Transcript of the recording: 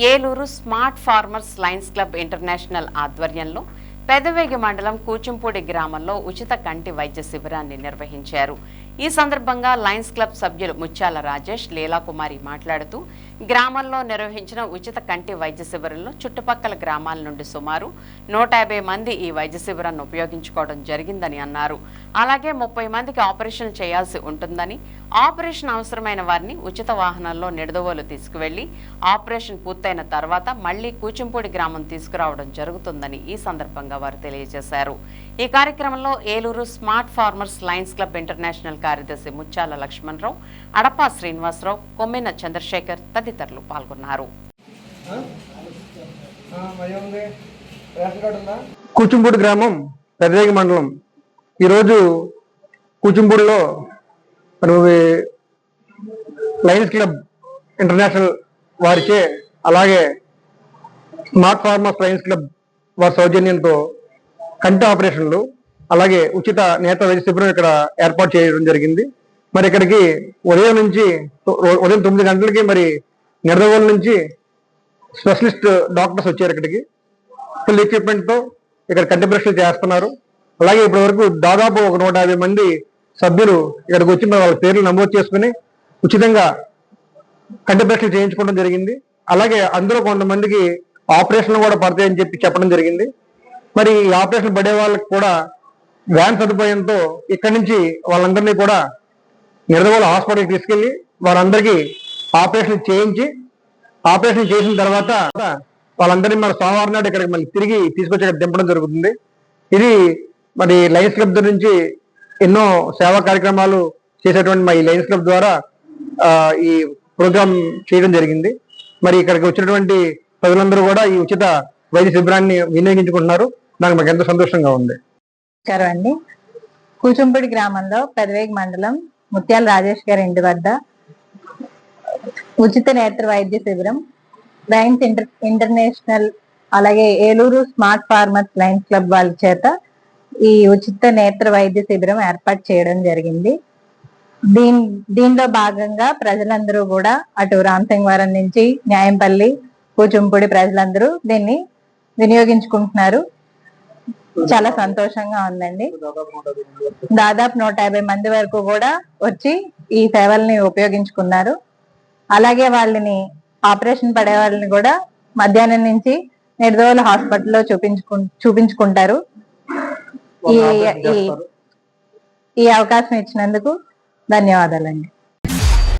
Eluru smart farmers Lions club international ఆధ్వర్యంలో పెదవేగి మండలం కూచింపూడి గ్రామంలో ఉచిత కంటి వైద్య శిబిరాన్ని నిర్వహించారు. ఈ సందర్భంగా లయన్స్ క్లబ్ సభ్యులు ముత్యాల రాజేష్, లీలాకుమారి మాట్లాడుతూ గ్రామంలో నిర్వహించిన ఉచిత కంటి వైద్య శిబిరంలో చుట్టుపక్కల గ్రామాల నుండి సుమారు 150 మంది ఈ వైద్య శిబిరాన్ని ఉపయోగించుకోవడం జరిగిందని అన్నారు. అలాగే 30 మందికి ఆపరేషన్ చేయాల్సి ఉంటుందని, ఆపరేషన్ అవసరమైన వారిని ఉచిత వాహనాల్లో నిడదవోలు తీసుకువెళ్లి ఆపరేషన్ పూర్తయిన తర్వాత మళ్లీ కూచింపూడి గ్రామం తీసుకురావడం జరుగుతుందని ఈ సందర్భంగా వారు తెలియజేశారు. ఈ కార్యక్రమంలో Eluru smart farmers Lions club international కార్యదర్శి ముత్యాల లక్ష్మణరావు, అడపా శ్రీనివాసరావు, కొమ్మిన చంద్రశేఖర్ తదితరులు పాల్గొన్నారు. కూచింపూడి గ్రామం, పెదవేగి మండలం. ఈరోజు కూచింపూడిలో లయన్స్ క్లబ్ ఇంటర్నేషనల్ వారిచే, అలాగే స్మార్ట్ ఫార్మర్స్ లయన్స్ క్లబ్ వారి సౌజన్యంతో కంటి ఆపరేషన్లు, అలాగే ఉచిత నేత్ర వైద్య శిబిరం ఇక్కడ ఏర్పాటు చేయడం జరిగింది. మరి ఇక్కడికి ఉదయం 9 గంటలకి మరి నిడదవోలు నుంచి స్పెషలిస్ట్ డాక్టర్స్ వచ్చారు. ఇక్కడికి ఫుల్ ఎక్విప్మెంట్ తో ఇక్కడ కంటి పరీక్షలు చేస్తున్నారు. అలాగే ఇప్పటి వరకు దాదాపు ఒక 150 మంది సభ్యులు ఇక్కడికి వచ్చి వాళ్ళ పేర్లు నమోదు చేసుకుని ఉచితంగా కంటి పరీక్షలు చేయించుకోవడం జరిగింది. అలాగే అందులో కొంతమందికి ఆపరేషన్లు కూడా పడతాయని చెప్పడం జరిగింది. మరి ఈ ఆపరేషన్ పడే వాళ్ళకి కూడా వ్యాన్ సదుపాయంతో ఇక్కడి నుంచి వాళ్ళందరినీ కూడా నిడదవోలు హాస్పిటల్కి తీసుకెళ్లి వారందరికీ ఆపరేషన్ చేసిన తర్వాత వాళ్ళందరినీ మన సోమవారం నాడు ఇక్కడికి మళ్ళీ తిరిగి తీసుకొచ్చి దింపడం జరుగుతుంది. ఇది మరి లయన్స్ క్లబ్ నుంచి ఎన్నో సేవా కార్యక్రమాలు చేసేటువంటి మా ఈ లయన్స్ క్లబ్ ద్వారా ఈ ప్రోగ్రాం చేయడం జరిగింది. మరి ఇక్కడికి వచ్చినటువంటి ప్రజలందరూ కూడా ఈ ఉచిత వైద్య శిబిరాన్ని వినియోగించుకుంటున్నారు. నాకు మాకు ఎంతో సంతోషంగా ఉంది. నమస్కారం అండి. కూచింపూడి గ్రామంలో పెదవేగి మండలం ముత్యాల రాజేష్ గారి ఇంటి వద్ద ఉచిత నేత్ర వైద్య శిబిరం లయన్స్ ఇంటర్నేషనల్, అలాగే Eluru smart farmers Lions club వాళ్ళ చేత ఈ ఉచిత నేత్ర వైద్య శిబిరం ఏర్పాటు చేయడం జరిగింది. దీనిలో భాగంగా ప్రజలందరూ కూడా అటు రామసింగవరం నుంచి న్యాయంపల్లి, కూచింపూడి ప్రజలందరూ దీన్ని వినియోగించుకుంటున్నారు. చాలా సంతోషంగా ఉందండి. దాదాపు 150 మంది వరకు కూడా వచ్చి ఈ సేవల్ని ఉపయోగించుకున్నారు. అలాగే వాళ్ళని ఆపరేషన్ పడే వాళ్ళని కూడా మధ్యాహ్నం నుంచి నిడదవోలు హాస్పిటల్లో చూపించుకుంటారు. ఈ అవకాశం ఇచ్చినందుకు ధన్యవాదాలండి.